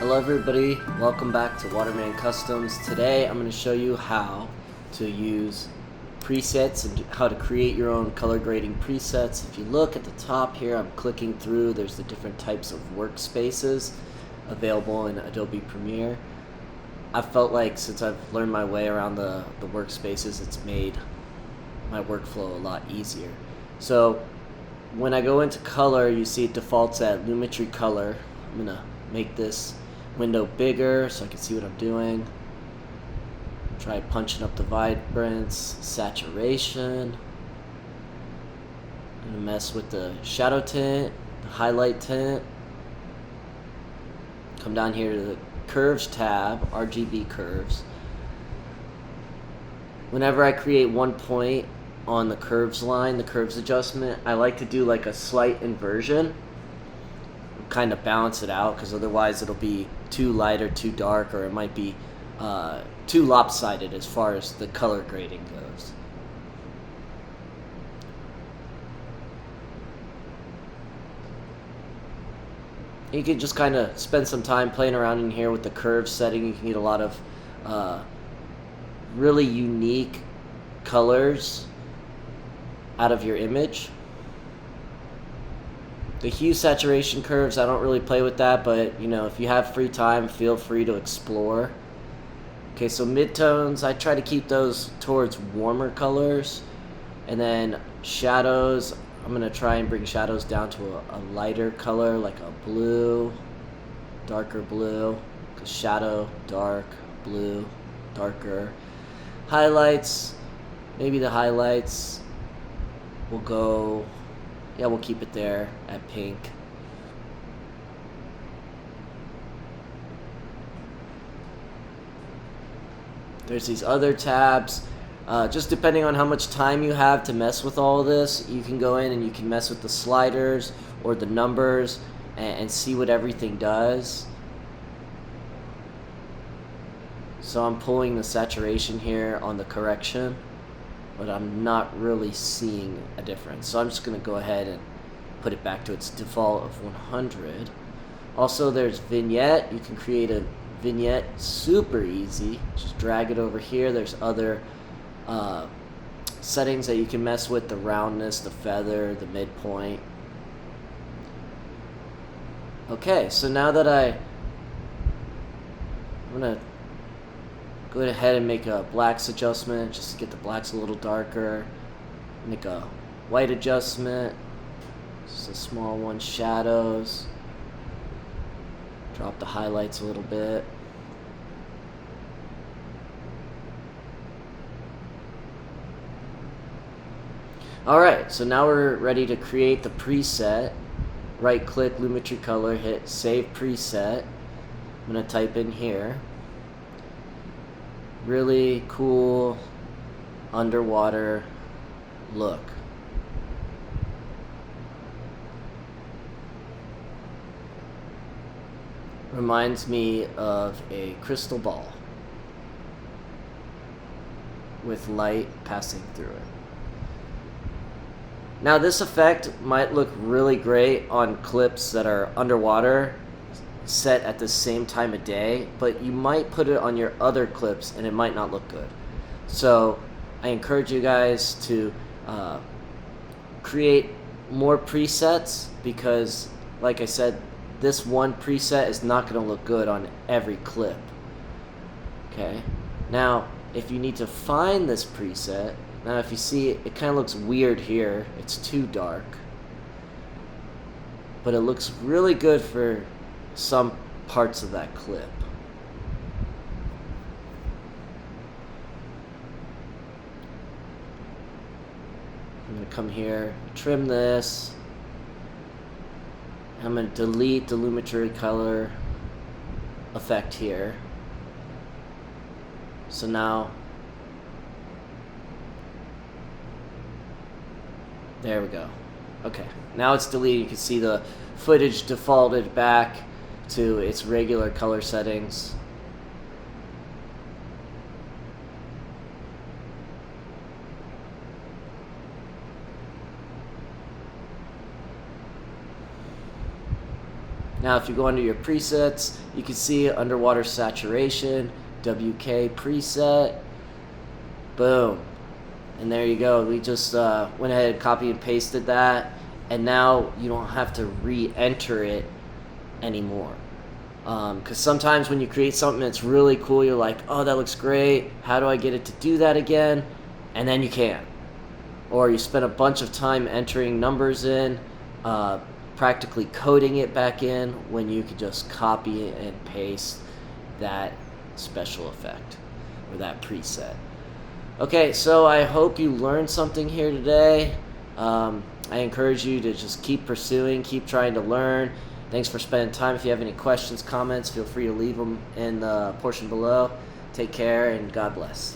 Hello everybody, welcome back to Waterman Customs. Today I'm going to show you how to use presets and how to create your own color grading presets. If you look at the top here, I'm clicking through, there's the different types of workspaces available in Adobe Premiere. I felt like since I've learned my way around the workspaces, it's made my workflow a lot easier. So when I go into color, you see it defaults at Lumetri Color. I'm going to make this window bigger so I can see what I'm doing. Try punching up the vibrance, saturation. I'm gonna mess with the shadow tint, the highlight tint. Come down here to the curves tab, RGB curves. Whenever I create one point on the curves line, the curves adjustment, I like to do like a slight inversion, kind of balance it out, because otherwise it'll be too light or too dark, or it might be too lopsided as far as the color grading goes. You can just kind of spend some time playing around in here with the curve setting. You can get a lot of really unique colors out of your image. The Hue Saturation Curves, I don't really play with that, but you know, if you have free time, feel free to explore. Okay, so midtones, I try to keep those towards warmer colors. And then shadows, I'm going to try and bring shadows down to a lighter color, like a blue, darker blue. Because shadow, dark, blue, darker. Highlights, maybe the highlights will go... yeah, we'll keep it there at pink. There's these other tabs. Just depending on how much time you have to mess with all of this, you can go in and you can mess with the sliders or the numbers and see what everything does. So I'm pulling the saturation here on the correction, but I'm not really seeing a difference. So I'm just going to go ahead and put it back to its default of 100. Also, there's Vignette. You can create a vignette super easy. Just drag it over here. There's other settings that you can mess with, the roundness, the feather, the midpoint. Okay, so now that I'm going to go ahead and make a blacks adjustment just to get the blacks a little darker. Make a white adjustment, just a small one. Shadows, drop the highlights a little bit. Alright, so now we're ready to create the preset. Right click, Lumetri Color, hit Save Preset. I'm going to type in here. Really cool underwater look. Reminds me of a crystal ball with light passing through it. Now this effect might look really great on clips that are underwater, set at the same time of day, but you might put it on your other clips and it might not look good. So I encourage you guys to create more presets, because like I said, this one preset is not going to look good on every clip. Okay, now if you need to find this preset, now if you see it kind of looks weird here, it's too dark, but it looks really good for some parts of that clip. I'm going to come here, trim this. I'm going to delete the Lumetri Color Effect here. So now, there we go. Okay, now it's deleted. You can see the footage defaulted back to its regular color settings. Now if you go under your presets, you can see underwater saturation, WK preset, boom, and there you go. We just went ahead and copy and pasted that, and now you don't have to re-enter it anymore. Because sometimes when you create something that's really cool, you're like, oh, that looks great, how do I get it to do that again? And then you can't. Or you spend a bunch of time entering numbers in, practically coding it back in, when you could just copy and paste that special effect or that preset. Okay, so I hope you learned something here today. I encourage you to just keep pursuing, keep trying to learn. Thanks for spending time. If you have any questions, comments, feel free to leave them in the portion below. Take care and God bless.